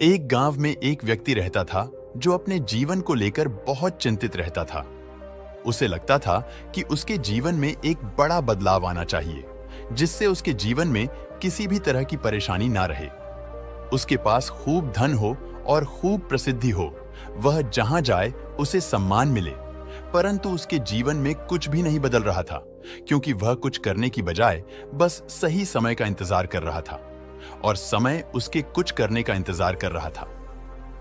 एक गांव में एक व्यक्ति रहता था जो अपने जीवन को लेकर बहुत चिंतित रहता था। उसे लगता था कि उसके जीवन में एक बड़ा बदलाव आना चाहिए, जिससे उसके जीवन में किसी भी तरह की परेशानी ना रहे। उसके पास खूब धन हो और खूब प्रसिद्धि हो, वह जहां जाए उसे सम्मान मिले। परंतु उसके जीवन में कुछ भी नहीं बदल रहा था, क्योंकि वह कुछ करने की बजाय बस सही समय का इंतजार कर रहा था और समय उसके कुछ करने का इंतजार कर रहा था।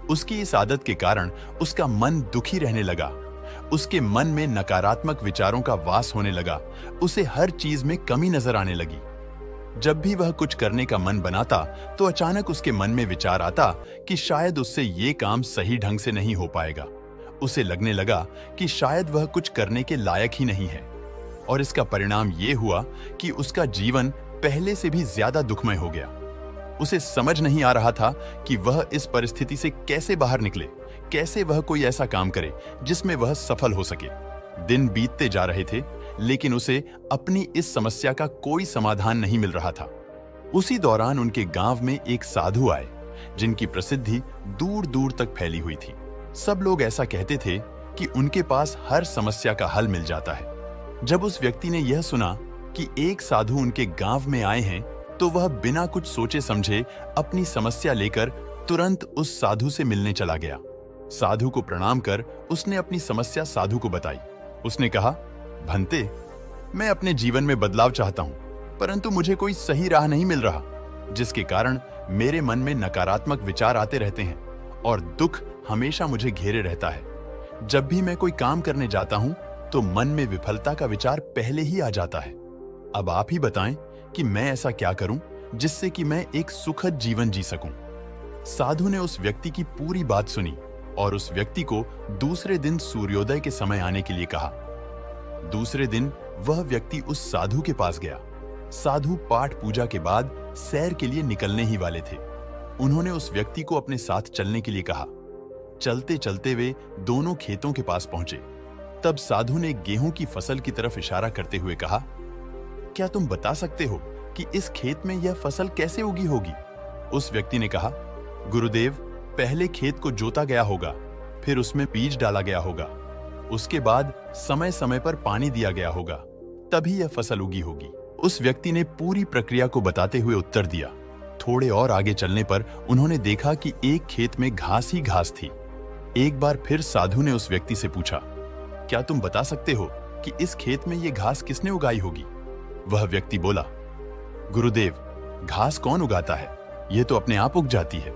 उसकी इस आदत के कारण उसका मन दुखी रहने लगा। उसके मन में नकारात्मक विचारों का वास होने लगा। उसे हर चीज में कमी नजर आने लगी। जब भी वह कुछ करने का मन बनाता तो अचानक उसके मन में विचार आता कि शायद उससे ये काम सही ढंग से नहीं हो पाएगा। उसे लगने लगा कि शायद वह कुछ करने के लायक ही नहीं है, और इसका परिणाम ये हुआ कि उसका जीवन पहले से भी ज्यादा दुखमय हो गया। उसे समझ नहीं आ रहा था कि वह इस परिस्थिति से कैसे बाहर निकले, कैसे वह कोई ऐसा काम करे जिसमें वह सफल हो सके। दिन बीतते जा रहे थे, लेकिन उसे अपनी इस समस्या का कोई समाधान नहीं मिल रहा था। उसी दौरान उनके गांव में एक साधु आए, जिनकी प्रसिद्धि दूर दूर तक फैली हुई थी। सब लोग ऐसा कहते थे कि उनके पास हर समस्या का हल मिल जाता है। जब उस व्यक्ति ने यह सुना कि एक साधु उनके गांव में आए हैं, तो वह बिना कुछ सोचे समझे अपनी समस्या लेकर तुरंत उस साधु से मिलने चला गया। साधु को प्रणाम कर उसने अपनी समस्या साधु को बताई। उसने कहा, भंते, मैं अपने जीवन में बदलाव चाहता हूं, परंतु मुझे कोई सही राह नहीं मिल रहा, जिसके कारण मेरे मन में नकारात्मक विचार आते रहते हैं और दुख हमेशा मुझे घेरे रहता है। जब भी मैं कोई काम करने जाता हूं तो मन में विफलता का विचार पहले ही आ जाता है। अब आप ही बताएं कि मैं ऐसा क्या करूं जिससे कि मैं एक सुखद जीवन जी सकूं। साधु ने उस व्यक्ति की पूरी बात सुनी और उस व्यक्ति को दूसरे दिन सूर्योदय के समय आने के लिए कहा। दूसरे दिन वह व्यक्ति उस साधु के पास गया। साधु पाठ पूजा के बाद सैर के लिए निकलने ही वाले थे। उन्होंने उस व्यक्ति को अपने साथ चलने के लिए कहा। चलते चलते वे दोनों खेतों के पास पहुंचे। तब साधु ने गेहूं की फसल की तरफ इशारा करते हुए कहा, क्या तुम बता सकते हो कि इस खेत में यह फसल कैसे उगी होगी? उस व्यक्ति ने कहा, गुरुदेव, पहले खेत को जोता गया होगा, फिर उसमें बीज डाला गया होगा, उसके बाद समय समय पर पानी दिया गया होगा, तभी यह फसल उगी होगी। उस व्यक्ति ने पूरी प्रक्रिया को बताते हुए उत्तर दिया। थोड़े और आगे चलने पर उन्होंने देखा कि एक खेत में घास ही घास थी। एक बार फिर साधु ने उस व्यक्ति से पूछा, क्या तुम बता सकते हो कि इस खेत में यह घास किसने उगाई होगी? वह व्यक्ति बोला, गुरुदेव, घास कौन उगाता है? यह तो अपने आप उग जाती है।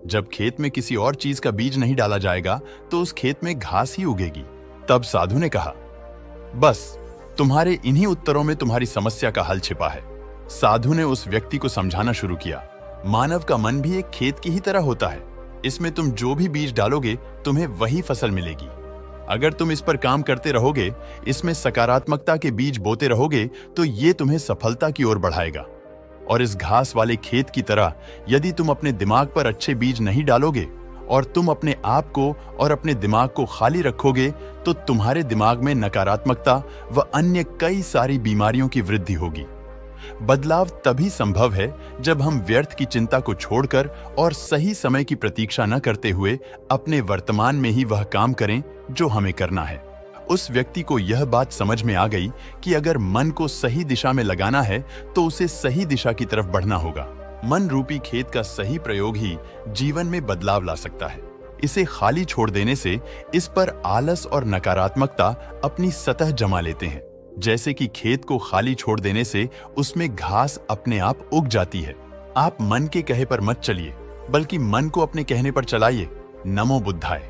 जब खेत में किसी और चीज का बीज नहीं डाला जाएगा तो उस खेत में घास ही उगेगी। तब साधु ने कहा, बस तुम्हारे इन्हीं उत्तरों में तुम्हारी समस्या का हल छिपा है। साधु ने उस व्यक्ति को समझाना शुरू किया, मानव का मन भी एक खेत की ही तरह होता है। इसमें तुम जो भी बीज डालोगे तुम्हें वही फसल मिलेगी। अगर तुम इस पर काम करते रहोगे, इसमें सकारात्मकता के बीज बोते रहोगे, तो ये तुम्हें सफलता की ओर बढ़ाएगा। और इस घास वाले खेत की तरह यदि तुम अपने दिमाग पर अच्छे बीज नहीं डालोगे और तुम अपने आप को और अपने दिमाग को खाली रखोगे, तो तुम्हारे दिमाग में नकारात्मकता व अन्य कई सारी बीमारियों की वृद्धि होगी। बदलाव तभी संभव है जब हम व्यर्थ की चिंता को छोड़कर और सही समय की प्रतीक्षा न करते हुए अपने वर्तमान में ही वह काम करें जो हमें करना है। उस व्यक्ति को यह बात समझ में आ गई कि अगर मन को सही दिशा में लगाना है तो उसे सही दिशा की तरफ बढ़ना होगा। मन रूपी खेत का सही प्रयोग ही जीवन में बदलाव ला सकता है। इसे खाली छोड़ देने से इस पर आलस और नकारात्मकता अपनी सतह जमा लेते हैं। जैसे कि खेत को खाली छोड़ देने से उसमें घास अपने आप उग जाती है। आप मन के कहे पर मत चलिए, बल्कि मन को अपने कहने पर चलाइए। नमो बुद्धाय।